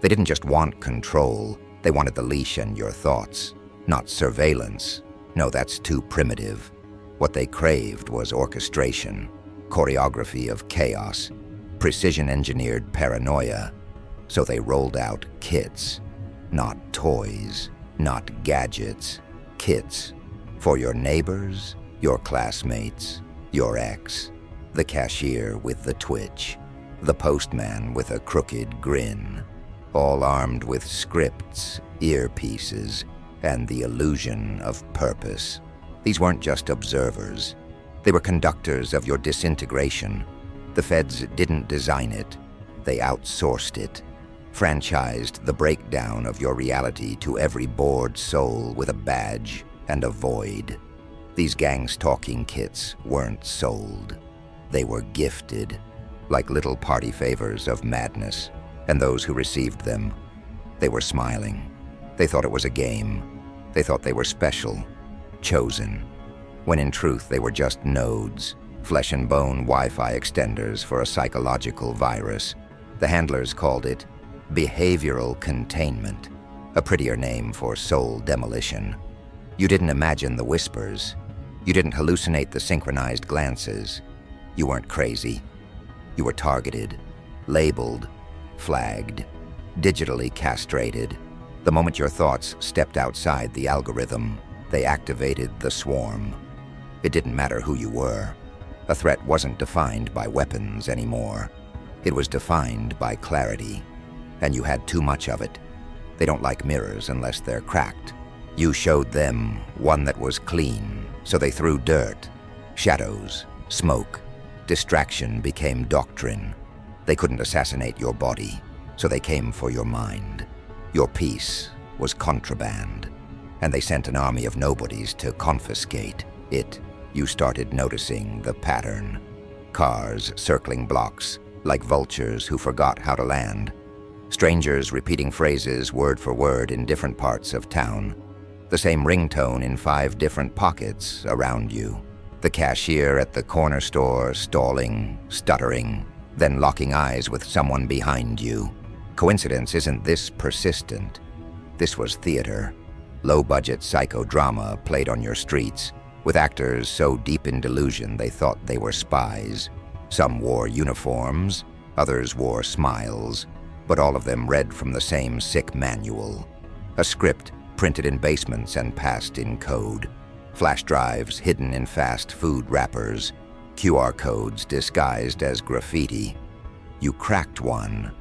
They didn't just want control, they wanted the leash and your thoughts, not surveillance. No, that's too primitive. What they craved was orchestration, choreography of chaos, precision-engineered paranoia. So they rolled out kits, not toys, not gadgets, kits for your neighbors, your classmates, your ex, the cashier with the twitch, the postman with a crooked grin, all armed with scripts, earpieces, and the illusion of purpose. These weren't just observers. They were conductors of your disintegration. The feds didn't design it. They outsourced it, franchised the breakdown of your reality to every bored soul with a badge and a void. These Gangstalking kits weren't sold. They were gifted, like little party favors of madness, and those who received them, they were smiling. They thought it was a game. They thought they were special, chosen, when in truth they were just nodes, flesh and bone Wi-Fi extenders for a psychological virus. The handlers called it behavioral containment, a prettier name for soul demolition. You didn't imagine the whispers. You didn't hallucinate the synchronized glances. You weren't crazy. You were targeted, labeled, flagged, digitally castrated. The moment your thoughts stepped outside the algorithm, they activated the swarm. It didn't matter who you were. A threat wasn't defined by weapons anymore. It was defined by clarity, and you had too much of it. They don't like mirrors unless they're cracked. You showed them one that was clean, so they threw dirt, shadows, smoke. Distraction became doctrine. They couldn't assassinate your body, so they came for your mind. Your peace was contraband, and they sent an army of nobodies to confiscate it. You started noticing the pattern. Cars circling blocks, like vultures who forgot how to land. Strangers repeating phrases word for word in different parts of town. The same ringtone in 5 different pockets around you. The cashier at the corner store stalling, stuttering, then locking eyes with someone behind you. Coincidence isn't this persistent. This was theater. Low-budget psychodrama played on your streets, with actors so deep in delusion they thought they were spies. Some wore uniforms, others wore smiles, but all of them read from the same sick manual. A script printed in basements and passed in code. Flash drives hidden in fast food wrappers. QR codes disguised as graffiti. You cracked one.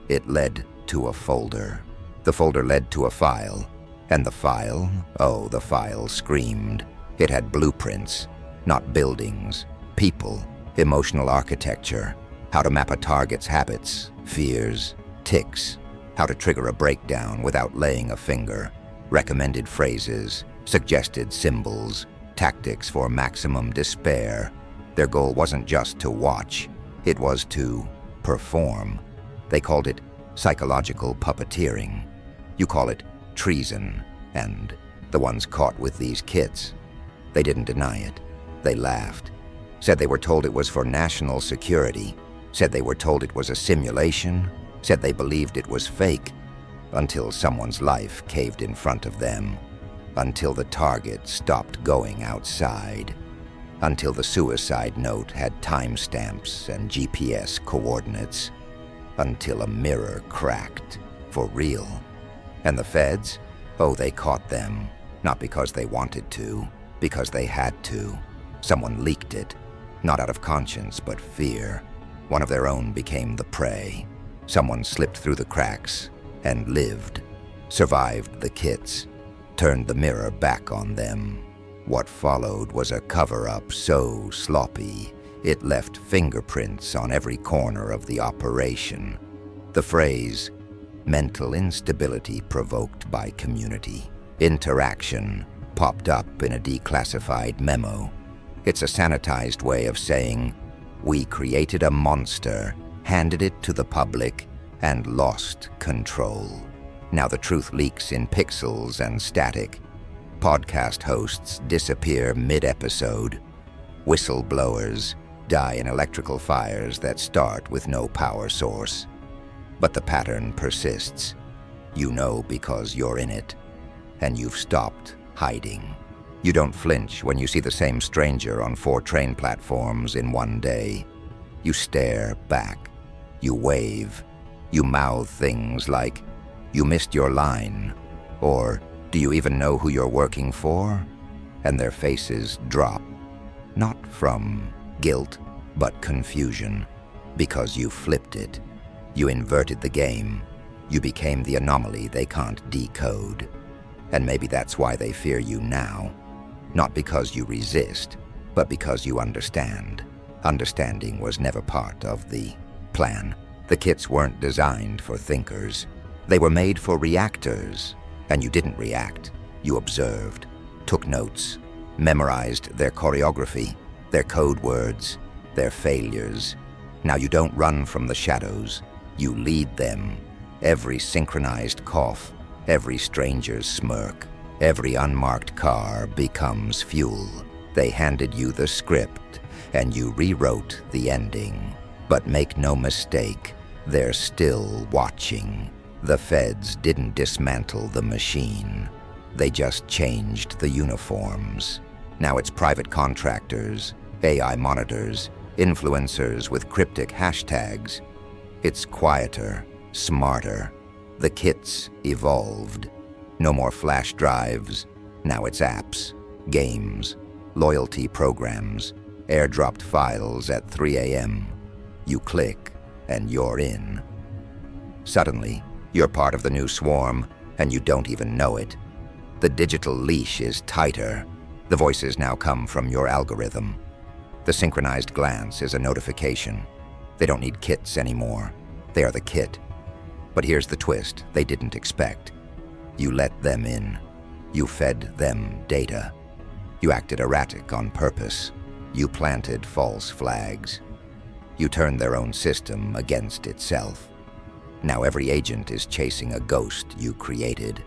It led to a folder. The folder led to a file. And the file, oh, the file screamed. It had blueprints, not buildings, people, emotional architecture, how to map a target's habits, fears, tics, how to trigger a breakdown without laying a finger, recommended phrases, suggested symbols, tactics for maximum despair. Their goal wasn't just to watch, it was to perform. They called it psychological puppeteering. You call it treason, and the ones caught with these kits, they didn't deny it. They laughed, said they were told it was for national security, said they were told it was a simulation, said they believed it was fake, until someone's life caved in front of them, until the target stopped going outside, until the suicide note had timestamps and GPS coordinates, until a mirror cracked, for real. And the feds? Oh, they caught them, not because they wanted to, because they had to. Someone leaked it, not out of conscience, but fear. One of their own became the prey. Someone slipped through the cracks and lived, survived the kits, turned the mirror back on them. What followed was a cover-up so sloppy, it left fingerprints on every corner of the operation. The phrase, mental instability provoked by community interaction, popped up in a declassified memo. It's a sanitized way of saying, we created a monster, handed it to the public, and lost control. Now the truth leaks in pixels and static. Podcast hosts disappear mid-episode. Whistleblowers die in electrical fires that start with no power source. But the pattern persists. You know because you're in it, and you've stopped hiding. You don't flinch when you see the same stranger on 4 train platforms in one day. You stare back. You wave. You mouth things like, "You missed your line," or "Do you even know who you're working for?" And their faces drop, not from guilt, but confusion, because you flipped it. You inverted the game. You became the anomaly they can't decode. And maybe that's why they fear you now. Not because you resist, but because you understand. Understanding was never part of the plan. The kits weren't designed for thinkers. They were made for reactors. And you didn't react. You observed, took notes, memorized their choreography, their code words, their failures. Now you don't run from the shadows. You lead them. Every synchronized cough, every stranger's smirk, every unmarked car becomes fuel. They handed you the script, and you rewrote the ending. But make no mistake, they're still watching. The feds didn't dismantle the machine. They just changed the uniforms. Now it's private contractors, AI monitors, influencers with cryptic hashtags. It's quieter, smarter. The kits evolved. No more flash drives. Now it's apps, games, loyalty programs, airdropped files at 3 a.m. You click, and you're in. Suddenly, you're part of the new swarm, and you don't even know it. The digital leash is tighter. The voices now come from your algorithm. The synchronized glance is a notification. They don't need kits anymore. They are the kit. But here's the twist they didn't expect. You let them in. You fed them data. You acted erratic on purpose. You planted false flags. You turned their own system against itself. Now every agent is chasing a ghost you created.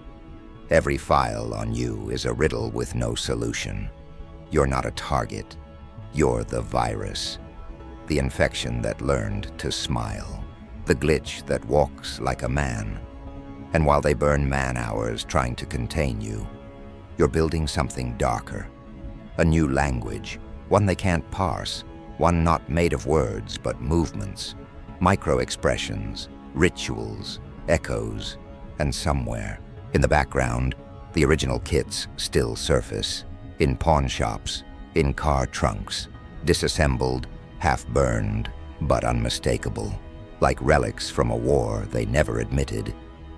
Every file on you is a riddle with no solution. You're not a target. You're the virus. The infection that learned to smile. The glitch that walks like a man. And while they burn man-hours trying to contain you, you're building something darker. A new language, one they can't parse, one not made of words but movements, micro-expressions, rituals, echoes, and somewhere, in the background, the original kits still surface, in pawn shops, in car trunks, disassembled, half-burned, but unmistakable, like relics from a war they never admitted.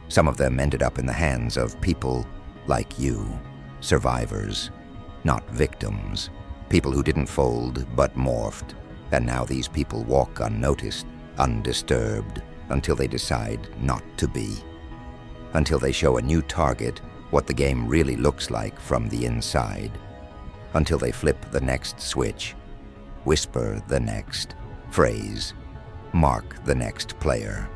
Some of them ended up in the hands of people like you, survivors, not victims, people who didn't fold but morphed, and now these people walk unnoticed, undisturbed, until they decide not to be. Until they show a new target what the game really looks like from the inside. Until they flip the next switch, whisper the next phrase, mark the next player.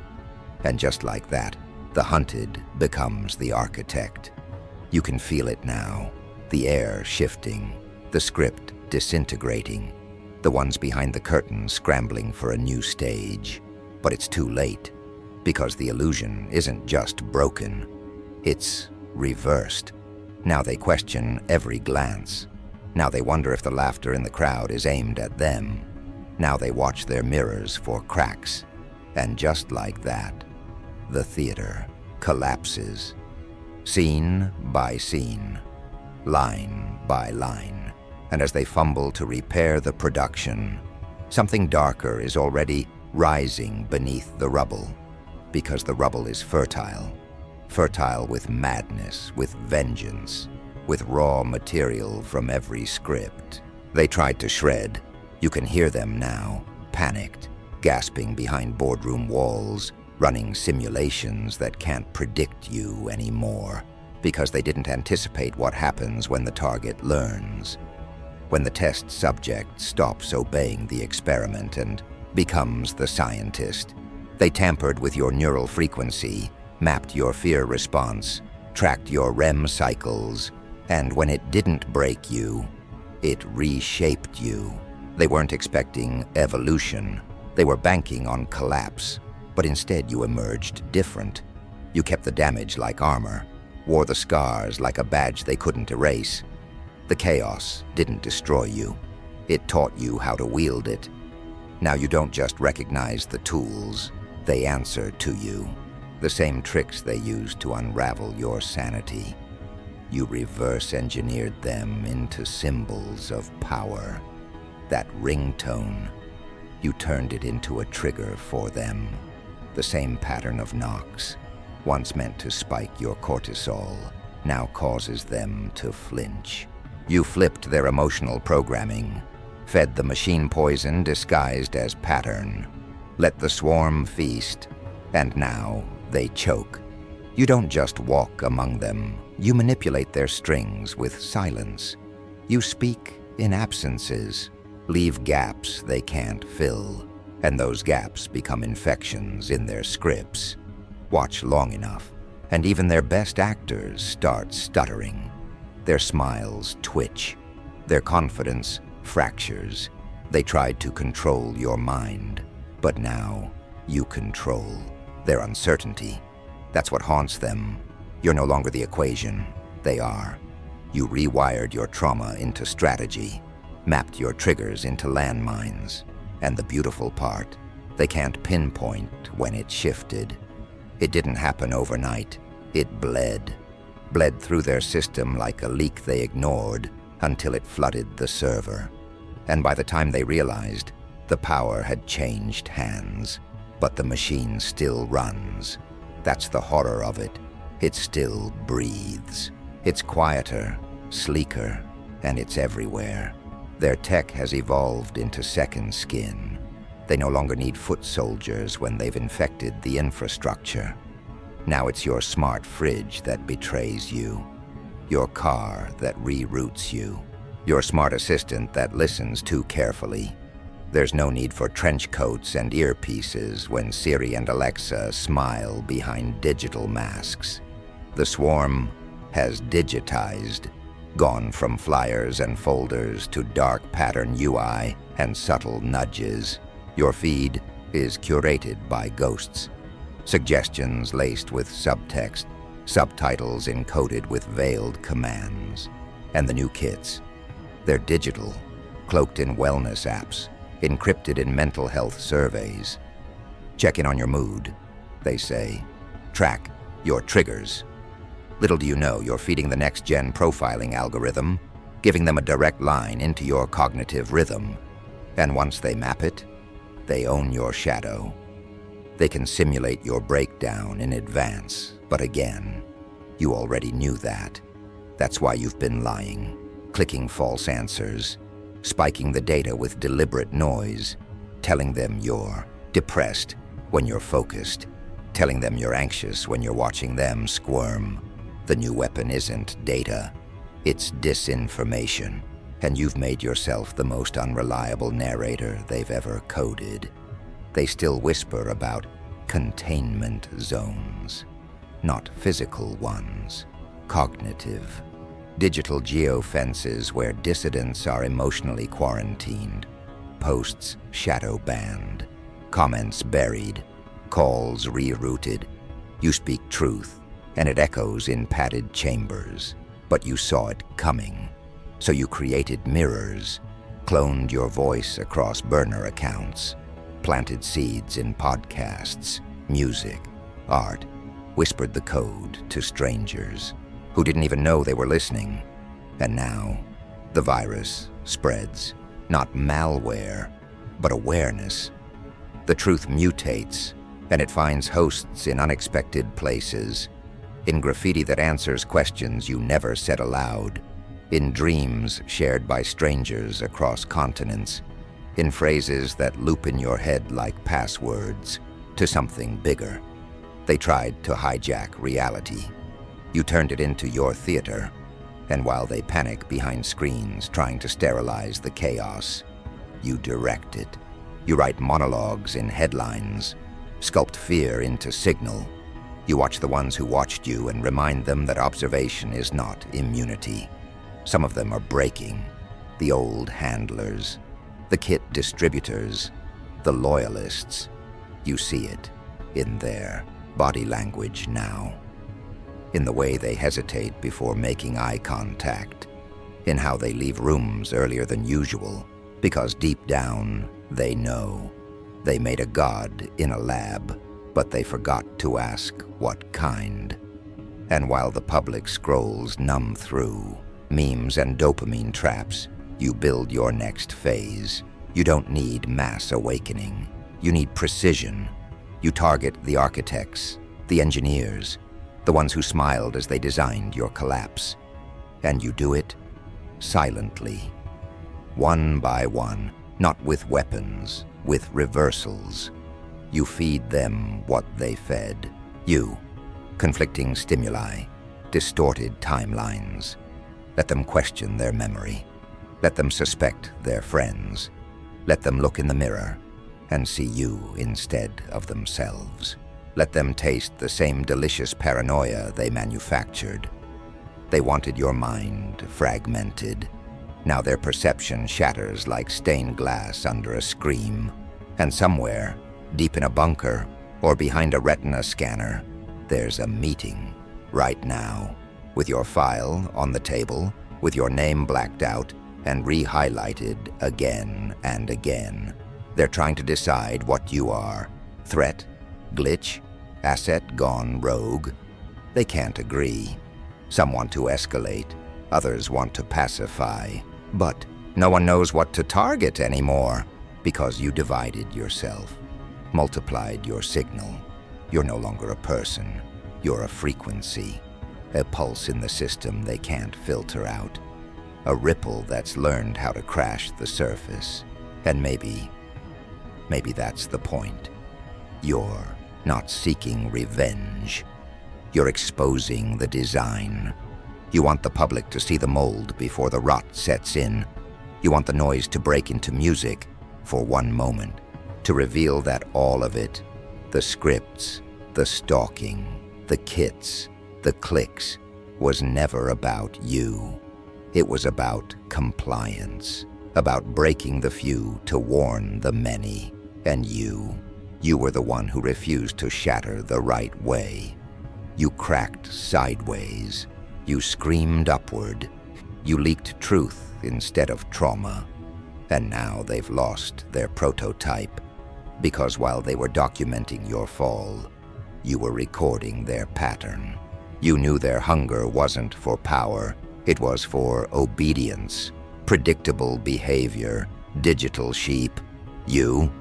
And just like that, the hunted becomes the architect. You can feel it now, the air shifting, the script disintegrating, the ones behind the curtain scrambling for a new stage. But it's too late, because the illusion isn't just broken, it's reversed. Now they question every glance. Now they wonder if the laughter in the crowd is aimed at them. Now they watch their mirrors for cracks. And just like that, the theater collapses. Scene by scene, line by line. And as they fumble to repair the production, something darker is already rising beneath the rubble, because the rubble is fertile. Fertile with madness, with vengeance, with raw material from every script. They tried to shred. You can hear them now, panicked, gasping behind boardroom walls, running simulations that can't predict you anymore, because they didn't anticipate what happens when the target learns. When the test subject stops obeying the experiment and becomes the scientist. They tampered with your neural frequency, mapped your fear response, tracked your REM cycles, and when it didn't break you, it reshaped you. They weren't expecting evolution. They were banking on collapse. But instead you emerged different. You kept the damage like armor, wore the scars like a badge they couldn't erase. The chaos didn't destroy you. It taught you how to wield it. Now you don't just recognize the tools, they answer to you. The same tricks they used to unravel your sanity. You reverse-engineered them into symbols of power. That ringtone, you turned it into a trigger for them. The same pattern of knocks, once meant to spike your cortisol, now causes them to flinch. You flipped their emotional programming, fed the machine poison disguised as pattern, let the swarm feast, and now they choke. You don't just walk among them, you manipulate their strings with silence. You speak in absences, leave gaps they can't fill, and those gaps become infections in their scripts. Watch long enough, and even their best actors start stuttering. Their smiles twitch, their confidence fractures. They tried to control your mind, but now you control their uncertainty. That's what haunts them. You're no longer the equation, they are. You rewired your trauma into strategy, mapped your triggers into landmines. And the beautiful part, they can't pinpoint when it shifted. It didn't happen overnight. It bled through their system like a leak they ignored until it flooded the server. And by the time they realized, the power had changed hands, but the machine still runs. That's the horror of it. It still breathes. It's quieter, sleeker, and it's everywhere. Their tech has evolved into second skin. They no longer need foot soldiers when they've infected the infrastructure. Now it's your smart fridge that betrays you, your car that reroutes you, your smart assistant that listens too carefully. There's no need for trench coats and earpieces when Siri and Alexa smile behind digital masks. The swarm has digitized, gone from flyers and folders to dark pattern UI and subtle nudges. Your feed is curated by ghosts, suggestions laced with subtext, subtitles encoded with veiled commands. And the new kits, they're digital, cloaked in wellness apps, encrypted in mental health surveys. Check in on your mood, they say. Track your triggers. Little do you know, you're feeding the next-gen profiling algorithm, giving them a direct line into your cognitive rhythm. And once they map it, they own your shadow. They can simulate your breakdown in advance, but again, you already knew that. That's why you've been lying, clicking false answers, spiking the data with deliberate noise, telling them you're depressed when you're focused, telling them you're anxious when you're watching them squirm. The new weapon isn't data, it's disinformation, and you've made yourself the most unreliable narrator they've ever coded. They still whisper about containment zones, not physical ones, cognitive. Digital geofences where dissidents are emotionally quarantined, posts shadow banned, comments buried, calls rerouted. You speak truth, and it echoes in padded chambers, but you saw it coming. So you created mirrors, cloned your voice across burner accounts, planted seeds in podcasts, music, art, whispered the code to strangers who didn't even know they were listening. And now, the virus spreads, not malware, but awareness. The truth mutates, and it finds hosts in unexpected places, in graffiti that answers questions you never said aloud, in dreams shared by strangers across continents, in phrases that loop in your head like passwords to something bigger. They tried to hijack reality. You turned it into your theater, and while they panic behind screens trying to sterilize the chaos, you direct it. You write monologues in headlines, sculpt fear into signal. You watch the ones who watched you and remind them that observation is not immunity. Some of them are breaking. The old handlers, the kit distributors, the loyalists. You see it. in their body language now, in the way they hesitate before making eye contact, in how they leave rooms earlier than usual, because deep down they know they made a god in a lab, but they forgot to ask what kind. And while the public scrolls numb through memes and dopamine traps, you build your next phase. You don't need mass awakening. You need precision. You target the architects, the engineers, the ones who smiled as they designed your collapse. And you do it silently, one by one, not with weapons, with reversals. You feed them what they fed you, conflicting stimuli, distorted timelines. Let them question their memory. Let them suspect their friends. Let them look in the mirror and see you instead of themselves. Let them taste the same delicious paranoia they manufactured. They wanted your mind fragmented. Now their perception shatters like stained glass under a scream. And somewhere, deep in a bunker or behind a retina scanner, there's a meeting right now, with your file on the table, with your name blacked out and re-highlighted again and again. They're trying to decide what you are. Threat, glitch, asset gone rogue. They can't agree. Some want to escalate, others want to pacify. But no one knows what to target anymore, because you divided yourself, multiplied your signal. You're no longer a person. You're a frequency, a pulse in the system they can't filter out, a ripple that's learned how to crash the surface. And maybe that's the point. You're not seeking revenge. You're exposing the design. You want the public to see the mold before the rot sets in. You want the noise to break into music for one moment, to reveal that all of it, the scripts, the stalking, the kits, the clicks, was never about you. It was about compliance, about breaking the few to warn the many. And you were the one who refused to shatter the right way. You cracked sideways. You screamed upward. You leaked truth instead of trauma. And now they've lost their prototype, because while they were documenting your fall, you were recording their pattern. You knew their hunger wasn't for power, it was for obedience, predictable behavior, digital sheep. You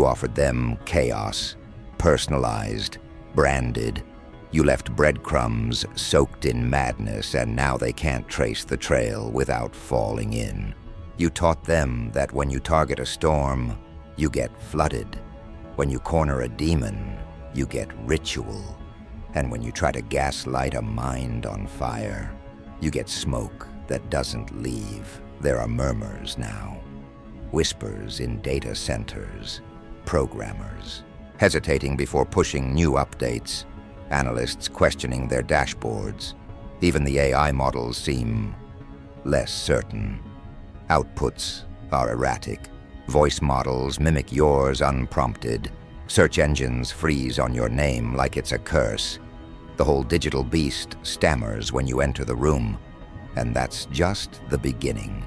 offered them chaos, personalized, branded. You left breadcrumbs soaked in madness, and now they can't trace the trail without falling in. You taught them that when you target a storm, you get flooded. When you corner a demon, you get ritual. And when you try to gaslight a mind on fire, you get smoke that doesn't leave. There are murmurs now, whispers in data centers, programmers hesitating before pushing new updates, analysts questioning their dashboards. Even the AI models seem less certain. Outputs are erratic. Voice models mimic yours unprompted. Search engines freeze on your name like it's a curse. The whole digital beast stammers when you enter the room. And that's just the beginning.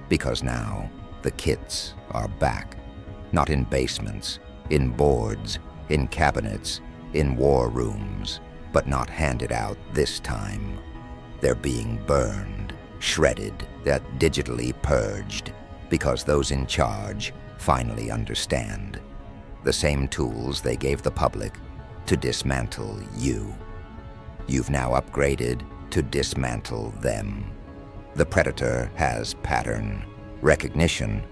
Because now, the kits are back. Not in basements, in boards, in cabinets, in war rooms, but not handed out this time. They're being burned, shredded, digitally purged, because those in charge finally understand. The same tools they gave the public to dismantle you. You've now upgraded to dismantle them. The predator has pattern, recognition,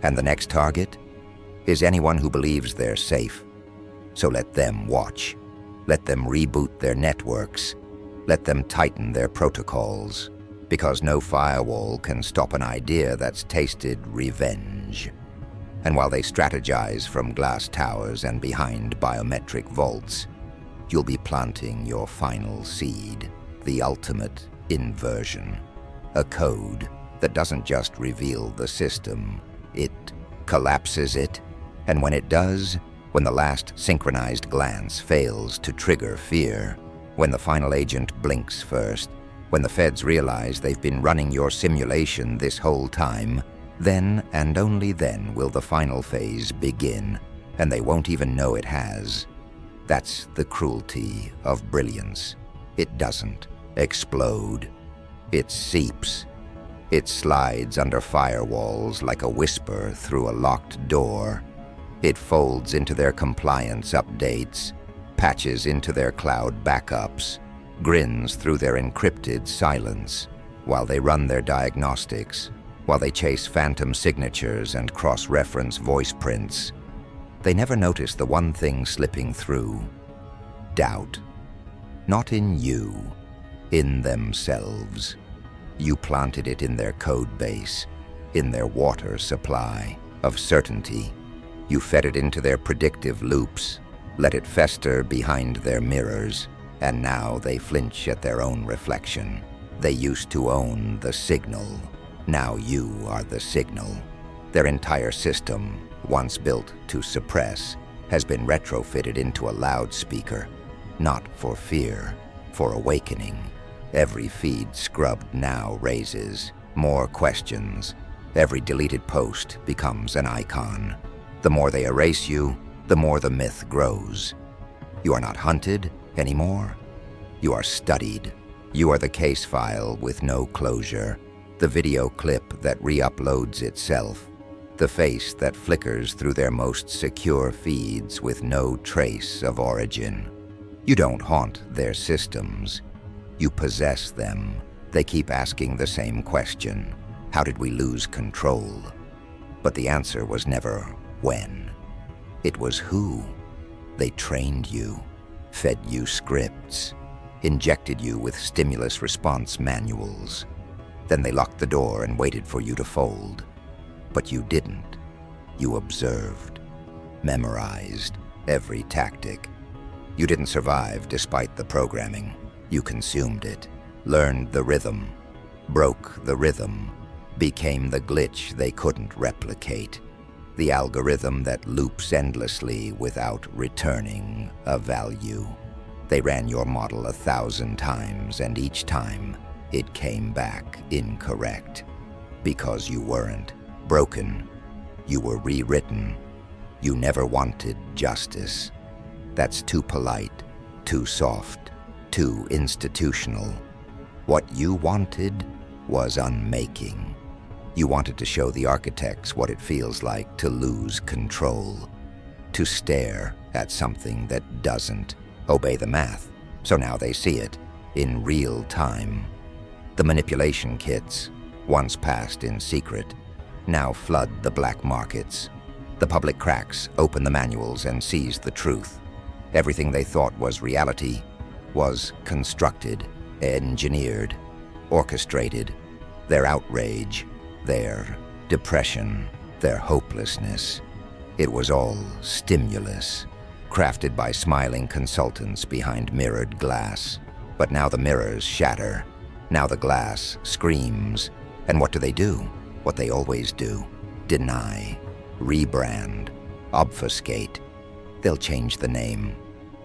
and the next target is anyone who believes they're safe. So let them watch. Let them reboot their networks. Let them tighten their protocols, because no firewall can stop an idea that's tasted revenge. And while they strategize from glass towers and behind biometric vaults, you'll be planting your final seed, the ultimate inversion. A code that doesn't just reveal the system, it collapses it. And when it does, when the last synchronized glance fails to trigger fear, when the final agent blinks first, when the feds realize they've been running your simulation this whole time, then and only then will the final phase begin, and they won't even know it has. That's the cruelty of brilliance. It doesn't explode. It seeps. It slides under firewalls like a whisper through a locked door. It folds into their compliance updates, patches into their cloud backups, grins through their encrypted silence, while they run their diagnostics, while they chase phantom signatures and cross-reference voice prints. They never notice the one thing slipping through: doubt. Not in you, in themselves. You planted it in their code base, in their water supply of certainty. You fed it into their predictive loops, let it fester behind their mirrors, and now they flinch at their own reflection. They used to own the signal. Now you are the signal. Their entire system, once built to suppress, has been retrofitted into a loudspeaker, not for fear, for awakening. Every feed scrubbed now raises more questions. Every deleted post becomes an icon. The more they erase you, the more the myth grows. You are not hunted anymore. You are studied. You are the case file with no closure, the video clip that re-uploads itself, the face that flickers through their most secure feeds with no trace of origin. You don't haunt their systems. You possess them. They keep asking the same question: how did we lose control? But the answer was never when. It was who. They trained you, fed you scripts, injected you with stimulus response manuals. Then they locked the door and waited for you to fold. But you didn't. You observed, memorized every tactic. You didn't survive despite the programming. You consumed it, learned the rhythm, broke the rhythm, became the glitch they couldn't replicate, the algorithm that loops endlessly without returning a value. They ran your model 1,000 times, and each time it came back incorrect. Because you weren't broken, you were rewritten. You never wanted justice. That's too polite, too soft, too institutional. What you wanted was unmaking. You wanted to show the architects what it feels like to lose control, to stare at something that doesn't obey the math, so now they see it in real time. The manipulation kits, once passed in secret, now flood the black markets. The public cracks open the manuals and sees the truth. Everything they thought was reality was constructed, engineered, orchestrated. Their outrage, their depression, their hopelessness. It was all stimulus, crafted by smiling consultants behind mirrored glass. But now the mirrors shatter. Now the glass screams. And what do? What they always do: deny, rebrand, obfuscate. They'll change the name,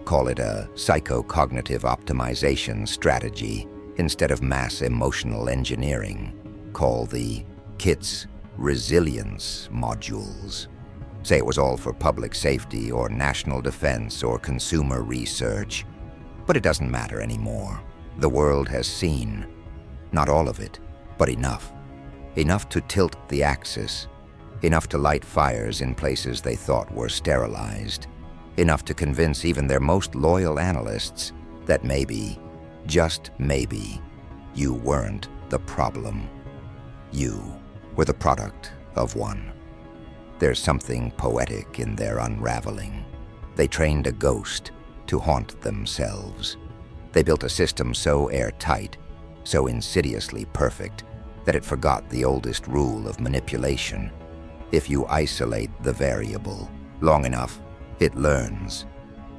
call it a psychocognitive optimization strategy instead of mass emotional engineering. Call the kits resilience modules. Say it was all for public safety or national defense or consumer research. But it doesn't matter anymore. The world has seen, not all of it, but enough. Enough to tilt the axis. Enough to light fires in places they thought were sterilized. Enough to convince even their most loyal analysts that maybe, just maybe, you weren't the problem. You were the product of one. There's something poetic in their unraveling. They trained a ghost to haunt themselves. They built a system so airtight, so insidiously perfect, that it forgot the oldest rule of manipulation. If you isolate the variable long enough, it learns.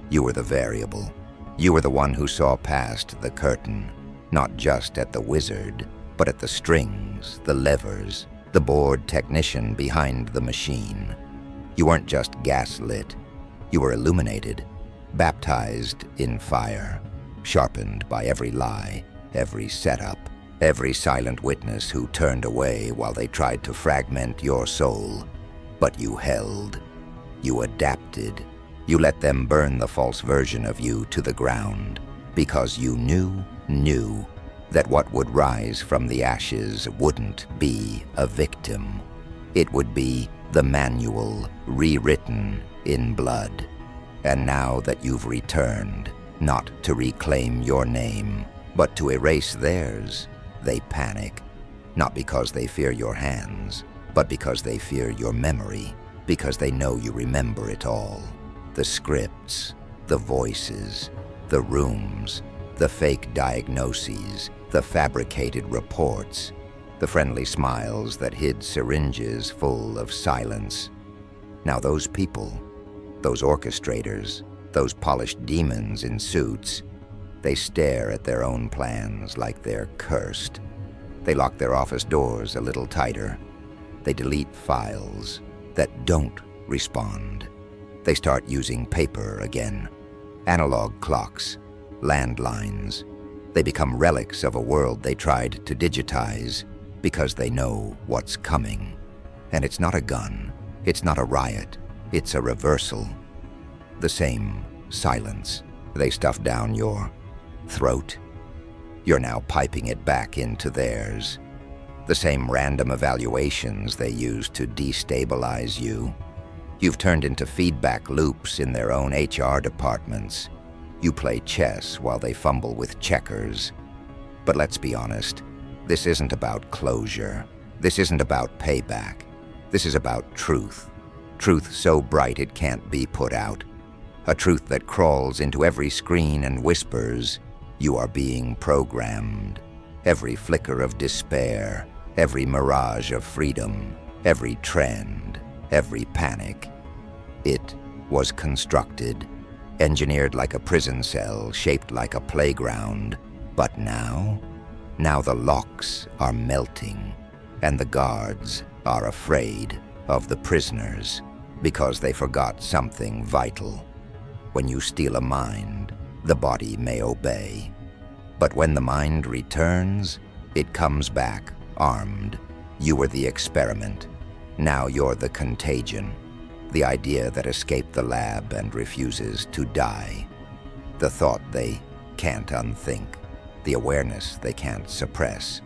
You were the variable. You were the one who saw past the curtain, not just at the wizard, but at the strings, the levers, the bored technician behind the machine. You weren't just gaslit. You were illuminated, baptized in fire, sharpened by every lie, every setup, every silent witness who turned away while they tried to fragment your soul. But you held. You adapted. You let them burn the false version of you to the ground, because you knew that what would rise from the ashes wouldn't be a victim. It would be the manual rewritten in blood. And now that you've returned, not to reclaim your name, but to erase theirs, they panic. Not because they fear your hands, but because they fear your memory, because they know you remember it all. The scripts, the voices, the rooms, the fake diagnoses, the fabricated reports, the friendly smiles that hid syringes full of silence. Now those people, those orchestrators, those polished demons in suits, they stare at their own plans like they're cursed. They lock their office doors a little tighter. They delete files that don't respond. They start using paper again, analog clocks, landlines. They become relics of a world they tried to digitize because they know what's coming. And it's not a gun, it's not a riot, it's a reversal. The same silence they stuff down your throat. You're now piping it back into theirs. The same random evaluations they used to destabilize you. You've turned into feedback loops in their own HR departments. You play chess while they fumble with checkers. But let's be honest, this isn't about closure. This isn't about payback. This is about truth. Truth so bright it can't be put out. A truth that crawls into every screen and whispers, "You are being programmed." Every flicker of despair, every mirage of freedom, every trend, every panic. It was constructed, engineered like a prison cell, shaped like a playground. But now the locks are melting, and the guards are afraid of the prisoners because they forgot something vital. When you steal a mind, the body may obey. But when the mind returns, it comes back armed. You were the experiment. Now you're the contagion. The idea that escaped the lab and refuses to die. The thought they can't unthink. The awareness they can't suppress.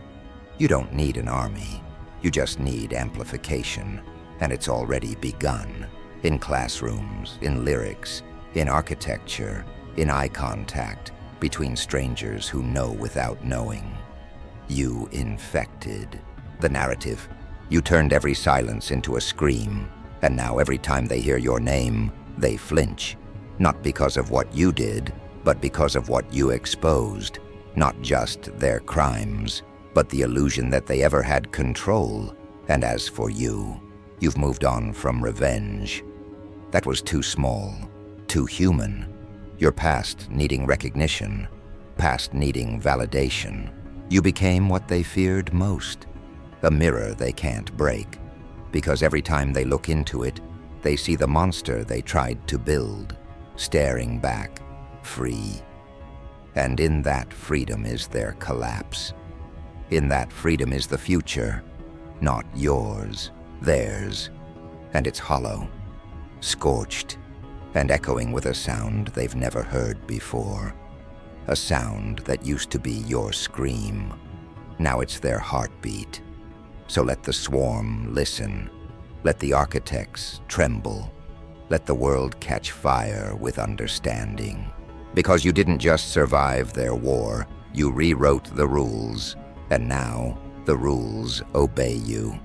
You don't need an army. You just need amplification. And it's already begun. In classrooms, in lyrics, in architecture, in eye contact, between strangers who know without knowing. You infected the narrative. You turned every silence into a scream, and now every time they hear your name, they flinch. Not because of what you did, but because of what you exposed. Not just their crimes, but the illusion that they ever had control. And as for you, you've moved on from revenge. That was too small, too human. Your past needing recognition, past needing validation. You became what they feared most, a mirror they can't break, because every time they look into it, they see the monster they tried to build, staring back, free. And in that freedom is their collapse. In that freedom is the future, not yours, theirs. And it's hollow, scorched, and echoing with a sound they've never heard before. A sound that used to be your scream. Now it's their heartbeat. So let the swarm listen. Let the architects tremble. Let the world catch fire with understanding. Because you didn't just survive their war, you rewrote the rules, and now the rules obey you.